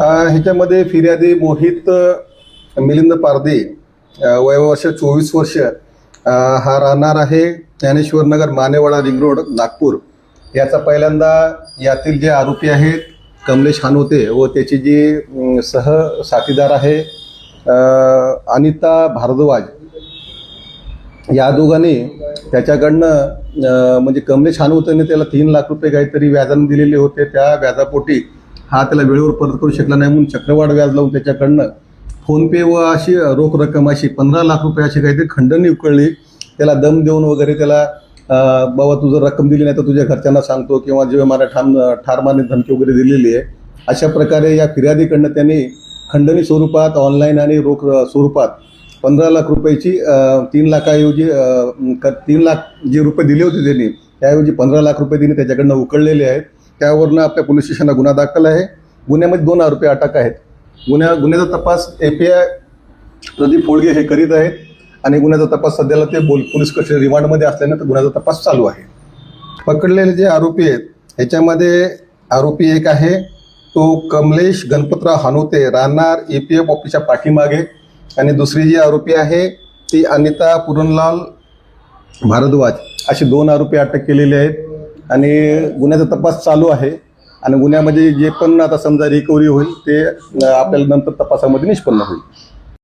ह्याच्यामध्ये फिर्यादी मोहित मिलिंद पारदे, वय वर्ष 24 वर्ष, हा राहणार आहे ज्ञानेश्वर नगर, मानेवाडा, रिंग रोड, नागपूर. याचा पहिल्यांदा यातील जे आरोपी आहेत कमलेश हानोते व त्याची जी साथीदार आहे अनिता भारद्वाज, या दोघांनी त्याच्याकडनं म्हणजे कमलेश हानोतेने त्याला 3 लाख रुपये काहीतरी व्याजाने दिलेले होते. त्या व्याजापोटी हा त्याला वेळेवर परत करू शकला नाही म्हणून चक्रवाढ व्याज लावून त्याच्याकडनं फोनपे व अशी रोख रक्कम अशी 15 लाख रुपये अशी काहीतरी खंडणी उकळली. त्याला दम देऊन वगैरे त्याला बाबा तू जर रक्कम दिली नाही तर तुझ्या घरच्यांना सांगतो किंवा जीव मारा ठार मारणे धमकी वगैरे दिलेली आहे. अशा प्रकारे या फिर्यादीकडनं त्यांनी खंडणी स्वरूपात ऑनलाईन आणि रोख स्वरूपात 15 लाख रुपयाची 3 लाखाऐवजी 3 लाख जे रुपये दिले होते त्यांनी त्याऐवजी 15 लाख रुपये त्यांनी त्याच्याकडनं उकळलेले आहेत. त्यावरनं आपल्या पोलीस स्टेशनला गुन्हा दाखल आहे. गुन्ह्यामध्ये 2 आरोपी अटक आहेत. गुन्ह्याचा तपास API प्रदीप फोळगे हे करीत आहेत आणि गुन्ह्याचा तपास सध्याला ते पोलीस कस्टडी रिमांडमध्ये असल्यानं गुन्ह्याचा तपास चालू आहे. पकडलेले जे आरोपी आहेत ह्याच्यामध्ये आरोपी एक आहे तो कमलेश गणपतराव हानोते, राहणार APF ऑफिसच्या पाठीमागे, आणि दुसरी जी आरोपी आहे ती अनिता पुरणलाल भारद्वाज. असे 2 आरोपी अटक केलेले आहेत आणि गुन्ह्याचा तपास चालू आहे. आणि गुन्ह्यामध्ये जे पण आता समजा रिकव्हरी होईल ते आपल्याला नंतर तपासामध्ये निष्पन्न होईल.